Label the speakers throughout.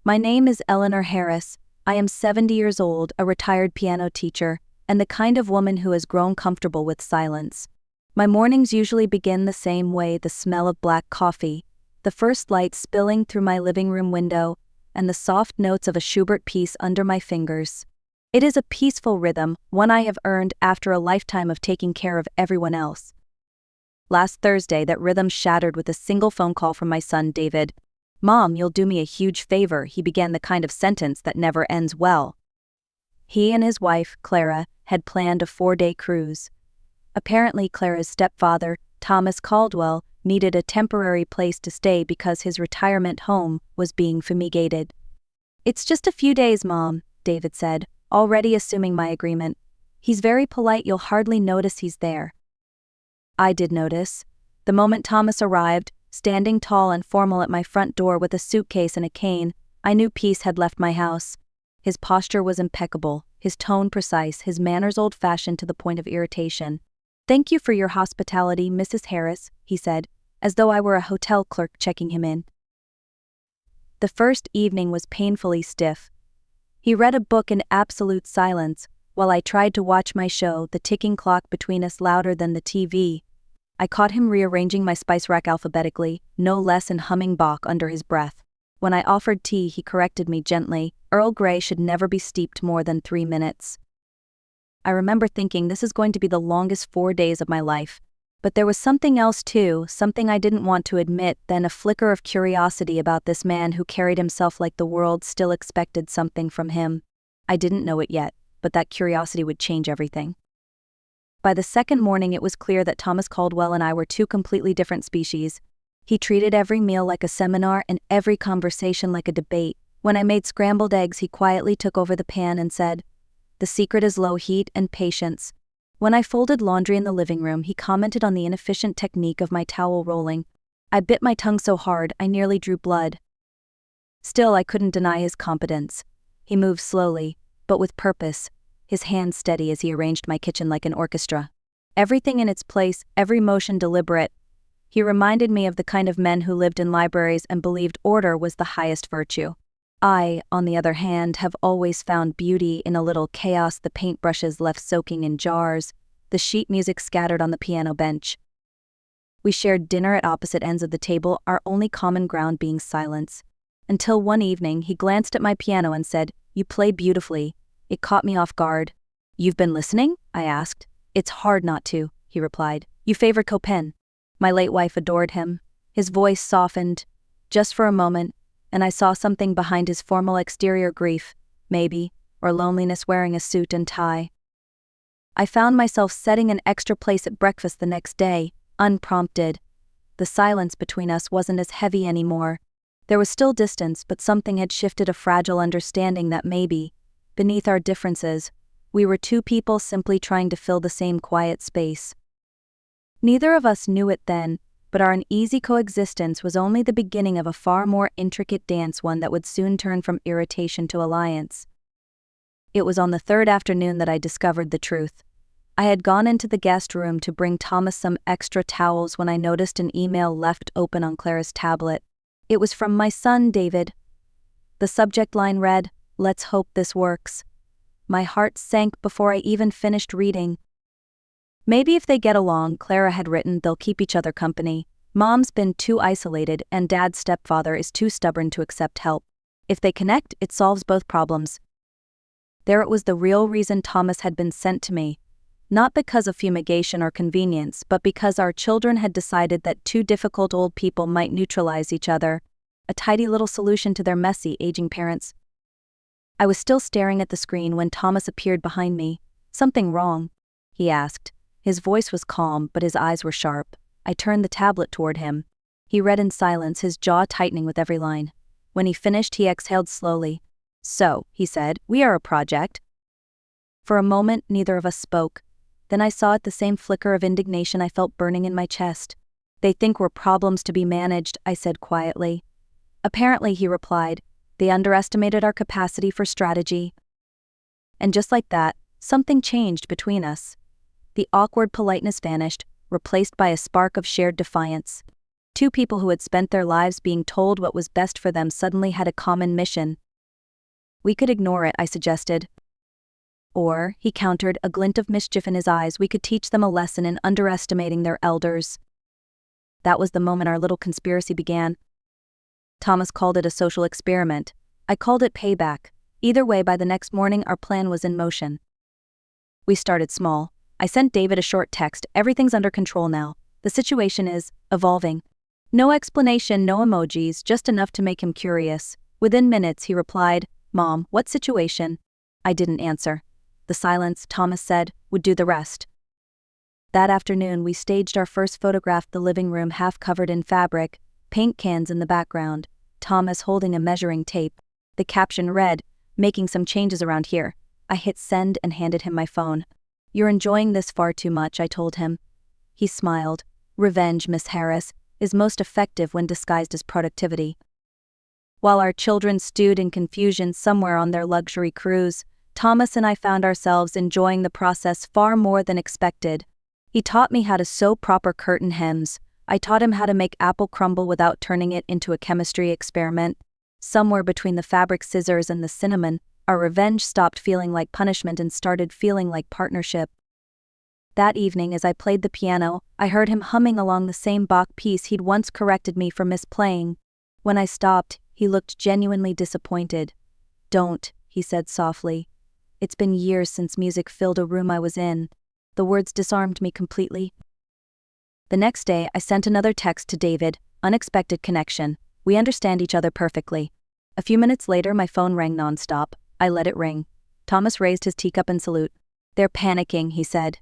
Speaker 1: My name is Eleanor Harris. I am 70 years old, a retired piano teacher, and the kind of woman who has grown comfortable with silence. My mornings usually begin the same way: the smell of black coffee, the first light spilling through my living room window, and the soft notes of a Schubert piece under my fingers. It is a peaceful rhythm, one I have earned after a lifetime of taking care of everyone else. Last Thursday, that rhythm shattered with a single phone call from my son, David. "Mom, you'll do me a huge favor," he began, the kind of sentence that never ends well. He and his wife, Clara, had planned a 4-day cruise. Apparently, Clara's stepfather, Thomas Caldwell, needed a temporary place to stay because his retirement home was being fumigated. "It's just a few days, Mom," David said, already assuming my agreement. "He's very polite, you'll hardly notice he's there." I did notice. The moment Thomas arrived, standing tall and formal at my front door with a suitcase and a cane, I knew peace had left my house. His posture was impeccable, his tone precise, his manners old-fashioned to the point of irritation. "Thank you for your hospitality, Mrs. Harris," he said, as though I were a hotel clerk checking him in. The first evening was painfully stiff. He read a book in absolute silence, while I tried to watch my show, the ticking clock between us louder than the TV. I caught him rearranging my spice rack alphabetically, no less, and humming Bach under his breath. When I offered tea, he corrected me gently: Earl Grey should never be steeped more than 3 minutes. I remember thinking, this is going to be the longest 4 days of my life. But there was something else too, something I didn't want to admit, then a flicker of curiosity about this man who carried himself like the world still expected something from him. I didn't know it yet, but that curiosity would change everything. By the second morning, it was clear that Thomas Caldwell and I were two completely different species. He treated every meal like a seminar and every conversation like a debate. When I made scrambled eggs, he quietly took over the pan and said, "The secret is low heat and patience." When I folded laundry in the living room, he commented on the inefficient technique of my towel rolling. I bit my tongue so hard I nearly drew blood. Still, I couldn't deny his competence. He moved slowly, but with purpose, his hands steady as he arranged my kitchen like an orchestra. Everything in its place, every motion deliberate. He reminded me of the kind of men who lived in libraries and believed order was the highest virtue. I, on the other hand, have always found beauty in a little chaos: the paintbrushes left soaking in jars, the sheet music scattered on the piano bench. We shared dinner at opposite ends of the table, our only common ground being silence. Until one evening, he glanced at my piano and said, "You play beautifully." It caught me off guard. "You've been listening?" I asked. "It's hard not to," he replied. "You favor Chopin." My late wife adored him. His voice softened, just for a moment, and I saw something behind his formal exterior: grief, maybe, or loneliness wearing a suit and tie. I found myself setting an extra place at breakfast the next day, unprompted. The silence between us wasn't as heavy anymore. There was still distance, but something had shifted, a fragile understanding that maybe, beneath our differences, we were two people simply trying to fill the same quiet space. Neither of us knew it then, but our uneasy coexistence was only the beginning of a far more intricate dance, one that would soon turn from irritation to alliance. It was on the third afternoon that I discovered the truth. I had gone into the guest room to bring Thomas some extra towels when I noticed an email left open on Clara's tablet. It was from my son, David. The subject line read, "Let's hope this works." My heart sank before I even finished reading. "Maybe if they get along," Clara had written, "they'll keep each other company. Mom's been too isolated and Dad's stepfather is too stubborn to accept help. If they connect, it solves both problems." There it was, the real reason Thomas had been sent to me. Not because of fumigation or convenience, but because our children had decided that two difficult old people might neutralize each other. A tidy little solution to their messy, aging parents. I was still staring at the screen when Thomas appeared behind me. "Something wrong?" he asked. His voice was calm, but his eyes were sharp. I turned the tablet toward him. He read in silence, his jaw tightening with every line. When he finished, he exhaled slowly. "So," he said, "we are a project." For a moment, neither of us spoke. Then I saw it, the same flicker of indignation I felt burning in my chest. "They think we're problems to be managed," I said quietly. "Apparently," he replied, "they underestimated our capacity for strategy." And just like that, something changed between us. The awkward politeness vanished, replaced by a spark of shared defiance. Two people who had spent their lives being told what was best for them suddenly had a common mission. We could ignore it, I suggested. Or, he countered, a glint of mischief in his eyes, we could teach them a lesson in underestimating their elders. That was the moment our little conspiracy began. Thomas called it a social experiment. I called it payback. Either way, by the next morning, our plan was in motion. We started small. I sent David a short text, everything's under control now. The situation is evolving. No explanation, no emojis, just enough to make him curious. Within minutes, he replied, Mom, what situation? I didn't answer. The silence, Thomas said, would do the rest. That afternoon, we staged our first photograph, the living room half covered in fabric, paint cans in the background, Thomas holding a measuring tape. The caption read, making some changes around here. I hit send and handed him my phone. You're enjoying this far too much, I told him. He smiled. Revenge, Miss Harris, is most effective when disguised as productivity. While our children stewed in confusion somewhere on their luxury cruise, Thomas and I found ourselves enjoying the process far more than expected. He taught me how to sew proper curtain hems. I taught him how to make apple crumble without turning it into a chemistry experiment. Somewhere between the fabric scissors and the cinnamon, our revenge stopped feeling like punishment and started feeling like partnership. That evening, as I played the piano, I heard him humming along the same Bach piece he'd once corrected me for misplaying. When I stopped, he looked genuinely disappointed. Don't, he said softly. It's been years since music filled a room I was in. The words disarmed me completely. The next day, I sent another text to David, unexpected connection. We understand each other perfectly. A few minutes later, my phone rang nonstop. I let it ring. Thomas raised his teacup in salute. They're panicking, he said.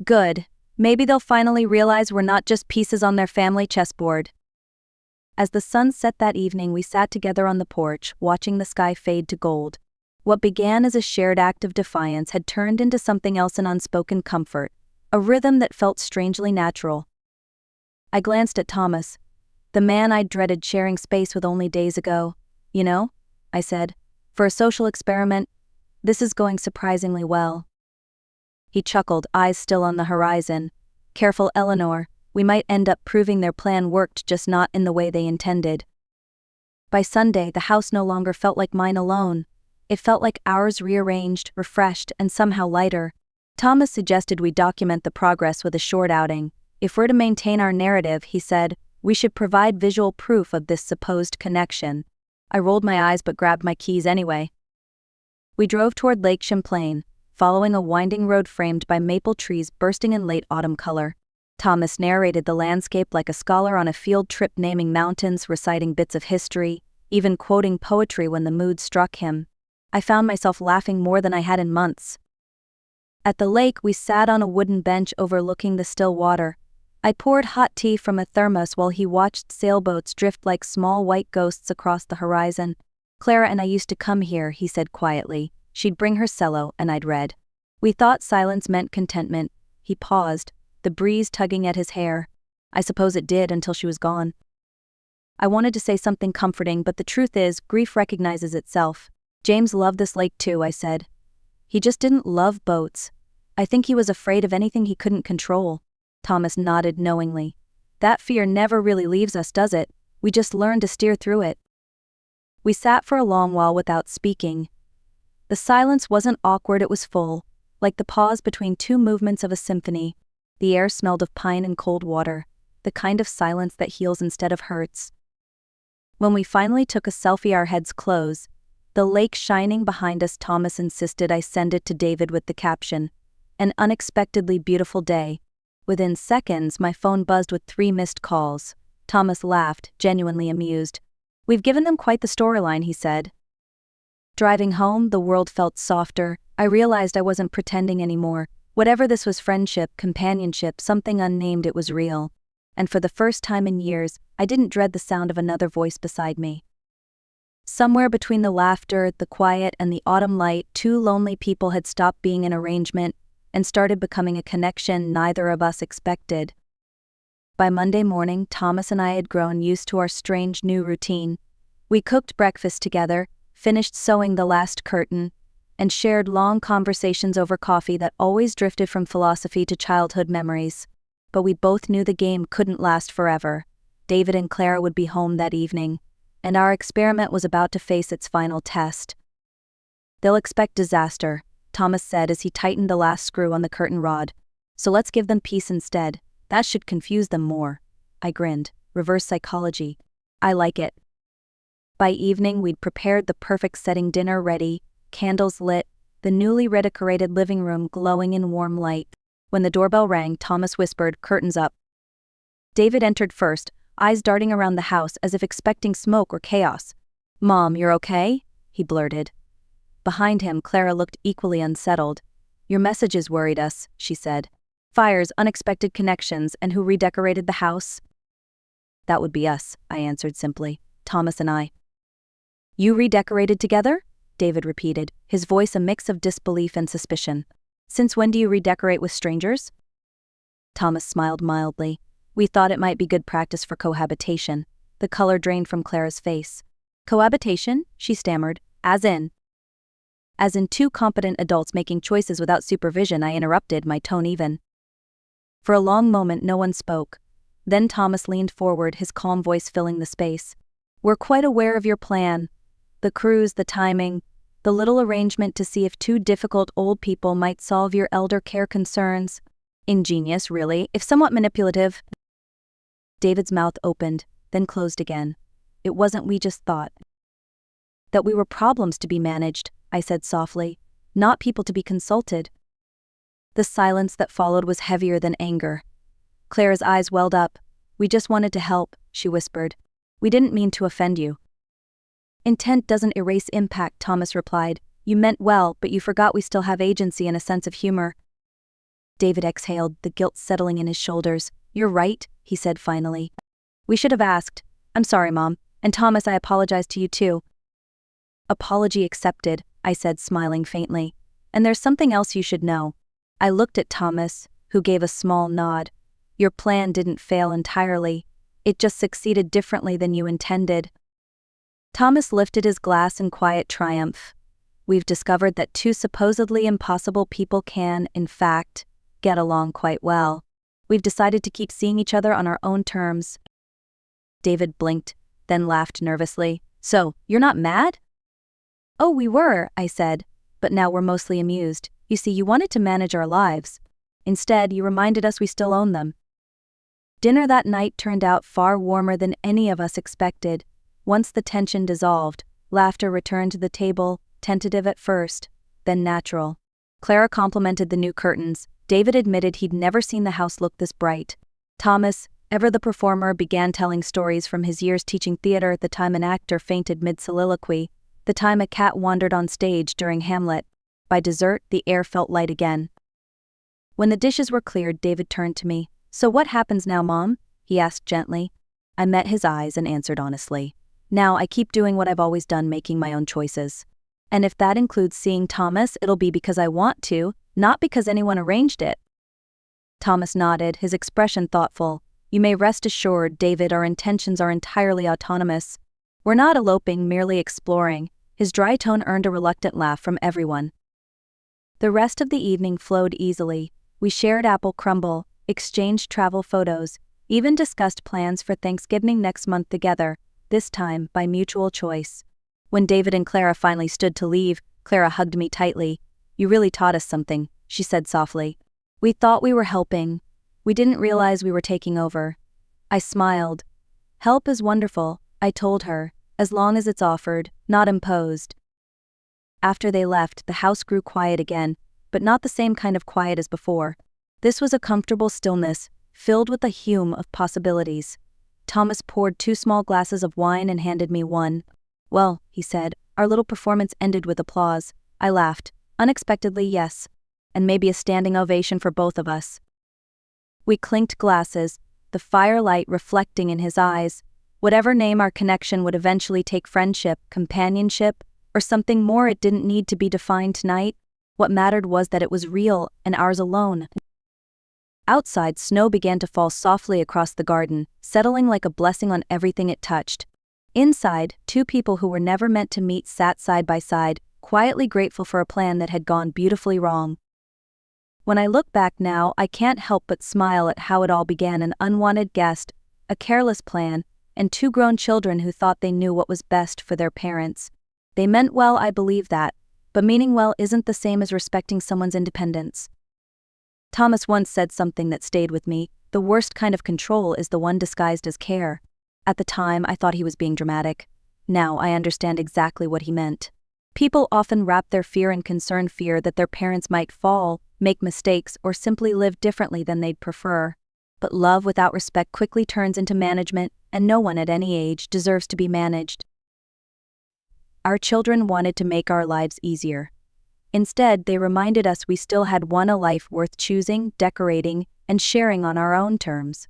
Speaker 1: Good. Maybe they'll finally realize we're not just pieces on their family chessboard. As the sun set that evening, we sat together on the porch, watching the sky fade to gold. What began as a shared act of defiance had turned into something else, an unspoken comfort, a rhythm that felt strangely natural. I glanced at Thomas, the man I'd dreaded sharing space with only days ago. You know, I said, for a social experiment, this is going surprisingly well. He chuckled, eyes still on the horizon. Careful, Eleanor, we might end up proving their plan worked, just not in the way they intended. By Sunday, the house no longer felt like mine alone. It felt like ours, rearranged, refreshed, and somehow lighter. Thomas suggested we document the progress with a short outing. If we're to maintain our narrative, he said, we should provide visual proof of this supposed connection. I rolled my eyes but grabbed my keys anyway. We drove toward Lake Champlain, following a winding road framed by maple trees bursting in late autumn color. Thomas narrated the landscape like a scholar on a field trip, naming mountains, reciting bits of history, even quoting poetry when the mood struck him. I found myself laughing more than I had in months. At the lake, we sat on a wooden bench overlooking the still water. I poured hot tea from a thermos while he watched sailboats drift like small white ghosts across the horizon. Clara and I used to come here, he said quietly. She'd bring her cello, and I'd read. We thought silence meant contentment. He paused, the breeze tugging at his hair. I suppose it did until she was gone. I wanted to say something comforting, but the truth is, grief recognizes itself. James loved this lake too, I said. He just didn't love boats. I think he was afraid of anything he couldn't control. Thomas nodded knowingly. That fear never really leaves us, does it? We just learn to steer through it. We sat for a long while without speaking. The silence wasn't awkward, it was full, like the pause between two movements of a symphony. The air smelled of pine and cold water, the kind of silence that heals instead of hurts. When we finally took a selfie, our heads close, the lake shining behind us, Thomas insisted I send it to David with the caption, "An unexpectedly beautiful day." Within seconds, my phone buzzed with 3 missed calls. Thomas laughed, genuinely amused. We've given them quite the storyline, he said. Driving home, the world felt softer. I realized I wasn't pretending anymore. Whatever this was, friendship, companionship, something unnamed, it was real. And for the first time in years, I didn't dread the sound of another voice beside me. Somewhere between the laughter, the quiet, and the autumn light, 2 lonely people had stopped being an arrangement and started becoming a connection neither of us expected. By Monday morning, Thomas and I had grown used to our strange new routine. We cooked breakfast together, finished sewing the last curtain, and shared long conversations over coffee that always drifted from philosophy to childhood memories. But we both knew the game couldn't last forever. David and Clara would be home that evening, and our experiment was about to face its final test. "They'll expect disaster," Thomas said as he tightened the last screw on the curtain rod. "So let's give them peace instead. That should confuse them more." I grinned. Reverse psychology. I like it. By evening, we'd prepared the perfect setting, dinner ready, candles lit, the newly redecorated living room glowing in warm light. When the doorbell rang, Thomas whispered, "Curtains up." David entered first, eyes darting around the house as if expecting smoke or chaos. "Mom, you're okay?" he blurted. Behind him, Clara looked equally unsettled. "Your messages worried us," she said. "Fires, unexpected connections, and who redecorated the house?" "That would be us," I answered simply. "Thomas and I." "You redecorated together?" David repeated, his voice a mix of disbelief and suspicion. "Since when do you redecorate with strangers?" Thomas smiled mildly. "We thought it might be good practice for cohabitation." The color drained from Clara's face. "Cohabitation?" she stammered. As in two competent adults making choices without supervision," I interrupted, my tone even. For a long moment no one spoke. Then Thomas leaned forward, his calm voice filling the space. "We're quite aware of your plan. The crews, the timing, the little arrangement to see if two difficult old people might solve your elder care concerns. Ingenious, really, if somewhat manipulative." David's mouth opened, then closed again. "It wasn't we just thought that we were problems to be managed," I said softly, "not people to be consulted." The silence that followed was heavier than anger. Clara's eyes welled up. "We just wanted to help," she whispered. "We didn't mean to offend you." "Intent doesn't erase impact," Thomas replied. "You meant well, but you forgot we still have agency and a sense of humor." David exhaled, the guilt settling in his shoulders. "You're right," he said finally. "We should have asked. I'm sorry, Mom. And Thomas, I apologize to you too." "Apology accepted," I said, smiling faintly. "And there's something else you should know." I looked at Thomas, who gave a small nod. "Your plan didn't fail entirely. It just succeeded differently than you intended." Thomas lifted his glass in quiet triumph. "We've discovered that two supposedly impossible people can, in fact, get along quite well. We've decided to keep seeing each other on our own terms." David blinked, then laughed nervously. "So, you're not mad?" "Oh, we were," I said, "but now we're mostly amused. You see, you wanted to manage our lives. Instead, you reminded us we still own them." Dinner that night turned out far warmer than any of us expected. Once the tension dissolved, laughter returned to the table, tentative at first, then natural. Clara complimented the new curtains. David admitted he'd never seen the house look this bright. Thomas, ever the performer, began telling stories from his years teaching theater, the time an actor fainted mid-soliloquy, the time a cat wandered on stage during Hamlet. By dessert, the air felt light again. When the dishes were cleared, David turned to me. "So what happens now, Mom?" he asked gently. I met his eyes and answered honestly. "Now I keep doing what I've always done, making my own choices. And if that includes seeing Thomas, it'll be because I want to, not because anyone arranged it." Thomas nodded, his expression thoughtful. "You may rest assured, David, our intentions are entirely autonomous. We're not eloping, merely exploring." His dry tone earned a reluctant laugh from everyone. The rest of the evening flowed easily. We shared apple crumble, exchanged travel photos, even discussed plans for Thanksgiving next month together, this time by mutual choice. When David and Clara finally stood to leave, Clara hugged me tightly. "You really taught us something," she said softly. "We thought we were helping. We didn't realize we were taking over." I smiled. "Help is wonderful," I told her, "as long as it's offered, not imposed." After they left, the house grew quiet again, but not the same kind of quiet as before. This was a comfortable stillness, filled with a hum of possibilities. Thomas poured 2 small glasses of wine and handed me one. "Well," he said, "our little performance ended with applause." I laughed. "Unexpectedly, yes. And maybe a standing ovation for both of us." We clinked glasses, the firelight reflecting in his eyes. Whatever name our connection would eventually take, friendship, companionship, or something more, it didn't need to be defined tonight. What mattered was that it was real and ours alone. Outside, snow began to fall softly across the garden, settling like a blessing on everything it touched. Inside, 2 people who were never meant to meet sat side by side, quietly grateful for a plan that had gone beautifully wrong. When I look back now, I can't help but smile at how it all began: an unwanted guest, a careless plan, and two grown children who thought they knew what was best for their parents. They meant well, I believe that, but meaning well isn't the same as respecting someone's independence. Thomas once said something that stayed with me: the worst kind of control is the one disguised as care. At the time, I thought he was being dramatic. Now I understand exactly what he meant. People often wrap their fear in concern, fear that their parents might fall, make mistakes, or simply live differently than they'd prefer. But love without respect quickly turns into management, and no one at any age deserves to be managed. Our children wanted to make our lives easier. Instead, they reminded us we still had a life worth choosing, decorating, and sharing on our own terms.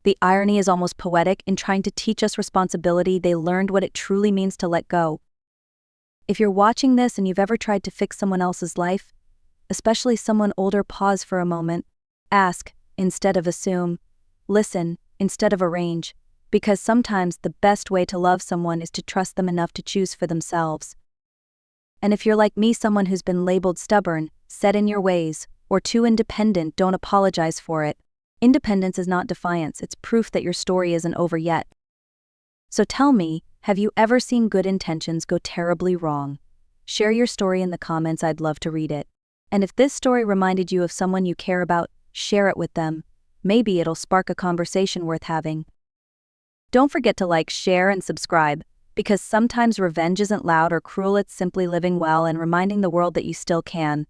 Speaker 1: The irony is almost poetic. In trying to teach us responsibility, they learned what it truly means to let go. If you're watching this and you've ever tried to fix someone else's life, especially someone older, pause for a moment. Ask instead of assume. Listen instead of arrange. Because sometimes the best way to love someone is to trust them enough to choose for themselves. And if you're like me, someone who's been labeled stubborn, set in your ways, or too independent, don't apologize for it. Independence is not defiance, it's proof that your story isn't over yet. So tell me, have you ever seen good intentions go terribly wrong? Share your story in the comments, I'd love to read it. And if this story reminded you of someone you care about, share it with them. Maybe it'll spark a conversation worth having. Don't forget to like, share, and subscribe, because sometimes revenge isn't loud or cruel, it's simply living well and reminding the world that you still can.